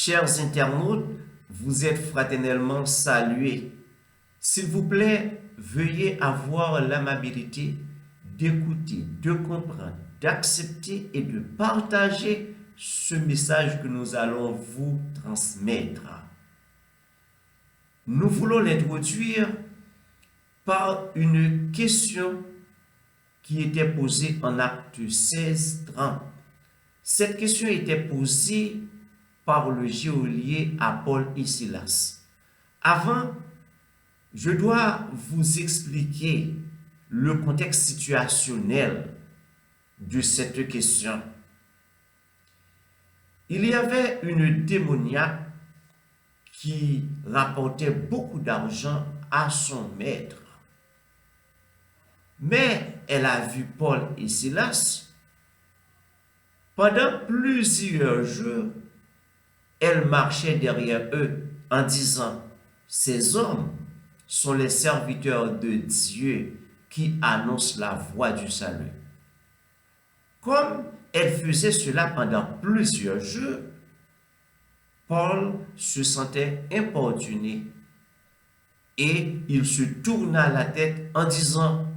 Chers internautes, vous êtes fraternellement salués. S'il vous plaît, veuillez avoir l'amabilité d'écouter, de comprendre, d'accepter et de partager ce message que nous allons vous transmettre. Nous voulons l'introduire par une question qui était posée en Acte 16:30. Cette question était posée par le geôlier à Paul et Silas. Avant, je dois vous expliquer le contexte situationnel de cette question. Il y avait une démoniaque qui rapportait beaucoup d'argent à son maître. Mais elle a vu Paul et Silas. Pendant plusieurs jours, elle marchait derrière eux en disant, ces hommes sont les serviteurs de Dieu qui annoncent la voie du salut. Comme elle faisait cela pendant plusieurs jours, Paul se sentait importuné et il se tourna la tête en disant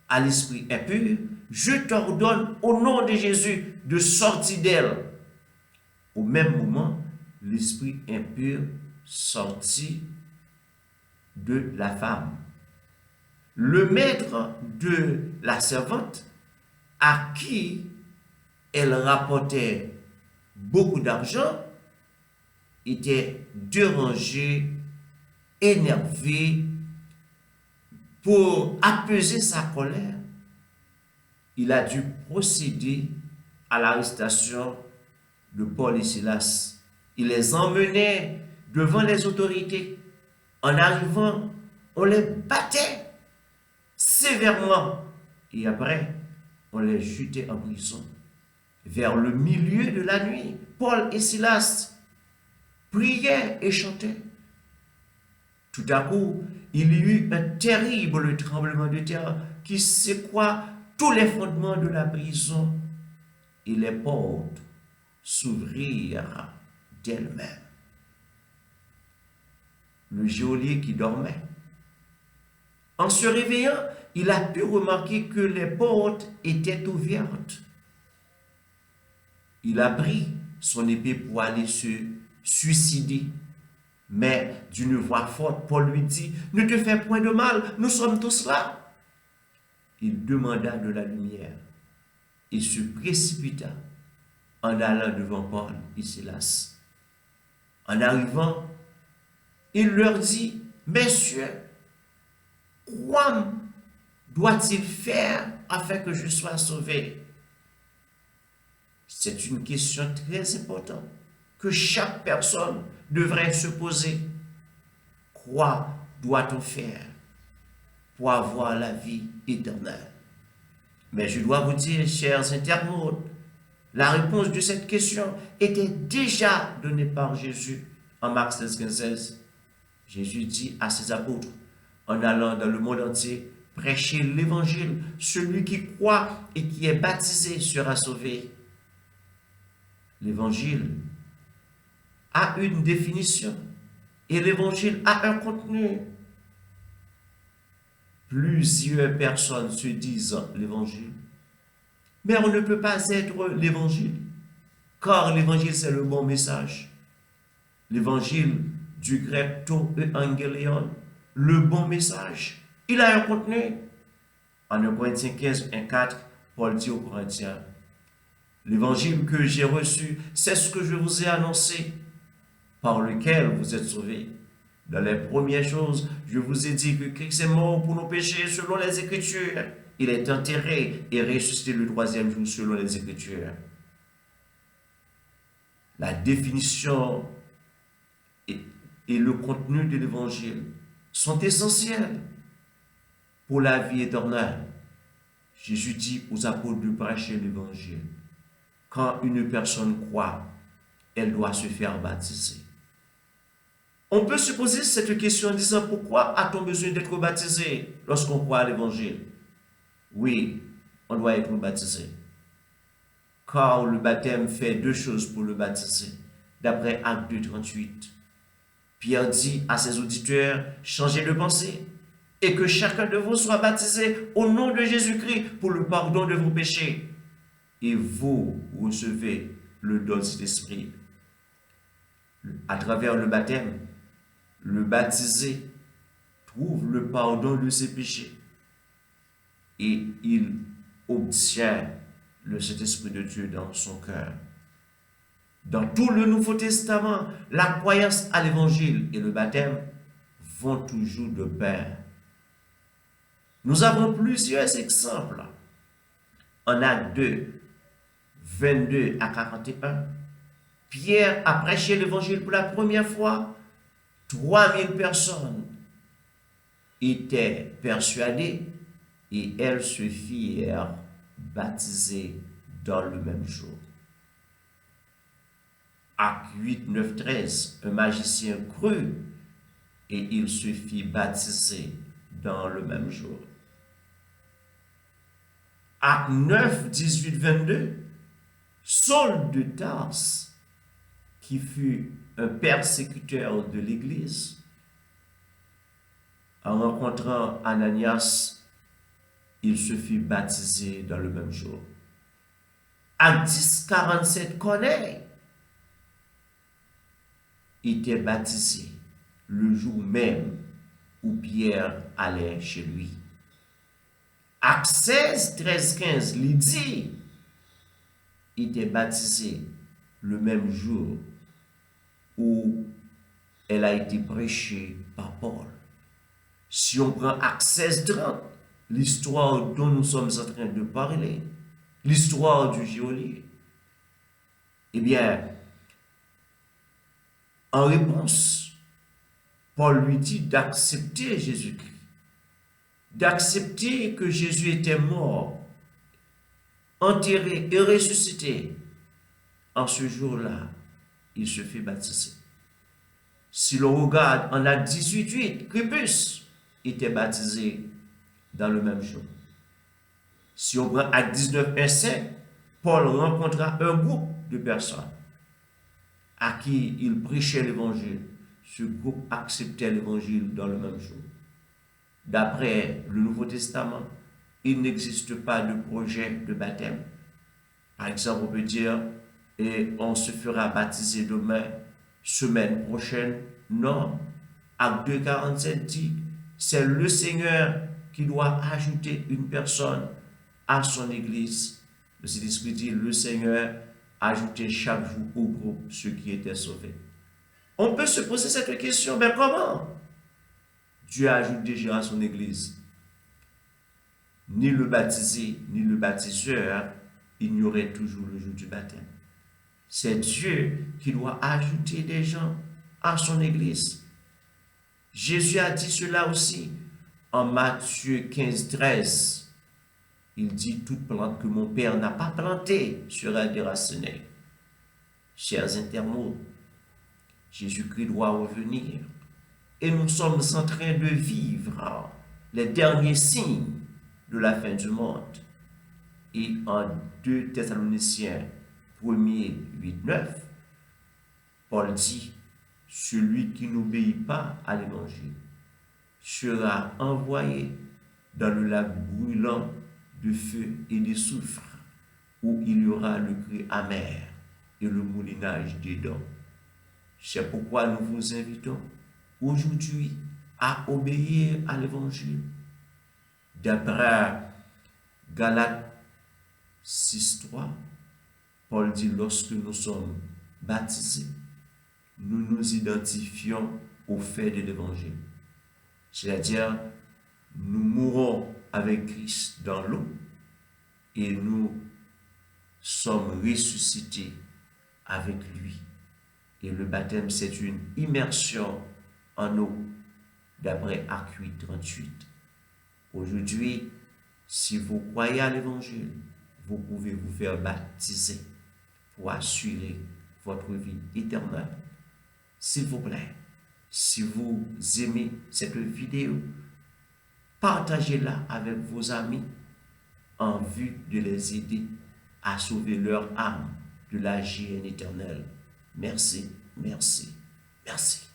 à l'esprit impur, je t'ordonne au nom de Jésus de sortir d'elle. Au même moment, l'esprit impur sortit de la femme. Le maître de la servante, à qui elle rapportait beaucoup d'argent, était dérangé, énervé. Pour apaiser sa colère, il a dû procéder à l'arrestation de Paul et Silas. Il les emmenait devant les autorités. En arrivant, on les battait sévèrement et après, on les jetait en prison. Vers le milieu de la nuit, Paul et Silas priaient et chantaient. Tout à coup, il y eut un terrible tremblement de terre qui secoua tous les fondements de la prison et les portes s'ouvrirent d'elles-mêmes. Le geôlier qui dormait, en se réveillant, il a pu remarquer que les portes étaient ouvertes. Il a pris son épée pour aller se suicider. Mais d'une voix forte, Paul lui dit, « Ne te fais point de mal, nous sommes tous là. » Il demanda de la lumière et se précipita en allant devant Paul et Silas. En arrivant, il leur dit, « Messieurs, quoi doit-il faire afin que je sois sauvé? » C'est une question très importante que chaque personne devrait se poser. Quoi doit-on faire pour avoir la vie éternelle? Mais je dois vous dire, chers internautes, la réponse de cette question était déjà donnée par Jésus en Marc 16:16. Jésus dit à ses apôtres, en allant dans le monde entier, prêchez l'évangile, celui qui croit et qui est baptisé sera sauvé. L'évangile a une définition et l'évangile a un contenu. Plusieurs personnes se disent l'évangile, mais on ne peut pas être l'évangile, car l'évangile c'est le bon message. L'évangile du grec to evangelion, le bon message, il a un contenu. En 1 Corinthiens 15:1-4, Paul dit aux Corinthiens, l'évangile que j'ai reçu, c'est ce que je vous ai annoncé, par lequel vous êtes sauvés. Dans les premières choses, je vous ai dit que Christ est mort pour nos péchés selon les Écritures. Il est enterré et ressuscité le troisième jour selon les Écritures. La définition et le contenu de l'Évangile sont essentiels pour la vie éternelle. Jésus dit aux apôtres de prêcher l'Évangile. Quand une personne croit, elle doit se faire baptiser. On peut se poser cette question en disant, pourquoi a-t-on besoin d'être baptisé lorsqu'on croit à l'Évangile? Oui, on doit être baptisé. Car le baptême fait deux choses pour le baptisé. d'après Acte 2, 38. Pierre dit à ses auditeurs, changez de pensée et que chacun de vous soit baptisé au nom de Jésus-Christ pour le pardon de vos péchés. Et vous recevez le don de cet esprit. À travers le baptême, le baptisé trouve le pardon de ses péchés et il obtient le Saint-Esprit de Dieu dans son cœur. Dans tout le Nouveau Testament, la croyance à l'Évangile et le baptême vont toujours de pair. Nous avons plusieurs exemples. En Acte 2, 22 à 41, Pierre a prêché l'Évangile pour la première fois. 3000 personnes étaient persuadées et elles se firent baptiser dans le même jour. Acte 8, 9, 13, un magicien crut et il se fit baptiser dans le même jour. Acte 9, 18, 22, Saul de Tarse, qui fut un persécuteur de l'Église, en rencontrant Ananias, il se fit baptiser dans le même jour. Acte 10, 47, Corneille était baptisé le jour même où Pierre allait chez lui. Acte 16, 13, 15, Lydie était baptisée le même jour où elle a été prêchée par Paul. Si on prend Acte 16, 30, l'histoire dont nous sommes en train de parler, l'histoire du geôlier, eh bien, en réponse, Paul lui dit d'accepter Jésus-Christ, d'accepter que Jésus était mort, enterré et ressuscité. En ce jour-là, il se fait baptiser. Si l'on regarde en Acte 18, 8, Crispus était baptisé dans le même jour. Si on prend Acte 19, 1, 5, Paul rencontra un groupe de personnes à qui il prêchait l'évangile. Ce groupe acceptait l'évangile dans le même jour. D'après le Nouveau Testament, il n'existe pas de projet de baptême. Par exemple, on peut dire, et on se fera baptiser demain, semaine prochaine. Non. Acte 2, 47 dit, c'est le Seigneur qui doit ajouter une personne à son Église. Le Saint-Esprit dit, le Seigneur ajoutait chaque jour au groupe ceux qui étaient sauvés. On peut se poser cette question, mais comment Dieu ajoute déjà à son Église? Ni le baptisé, ni le baptiseur ignoraient toujours le jour du baptême. C'est Dieu qui doit ajouter des gens à son Église. Jésus a dit cela aussi en Matthieu 15, 13. Il dit, toute plante que mon Père n'a pas plantée sera déracinée. Chers internautes, Jésus-Christ doit revenir. Et nous sommes en train de vivre les derniers signes de la fin du monde. Et en 2 Thessaloniciens 1er 8, 9, Paul dit, celui qui n'obéit pas à l'évangile sera envoyé dans le lac brûlant de feu et de soufre, où il y aura le cri amer et le moulinage des dents. C'est pourquoi nous vous invitons aujourd'hui à obéir à l'évangile. D'après Galates 6.3, Paul dit, lorsque nous sommes baptisés, nous nous identifions au fait de l'évangile. C'est-à-dire, nous mourons avec Christ dans l'eau et nous sommes ressuscités avec lui. Et le baptême, c'est une immersion en eau, d'après Acte 8, 38. Aujourd'hui, si vous croyez à l'évangile, vous pouvez vous faire baptiser pour assurer votre vie éternelle. S'il vous plaît, si vous aimez cette vidéo, partagez-la avec vos amis en vue de les aider à sauver leur âme de la géhenne éternelle. Merci, merci, merci.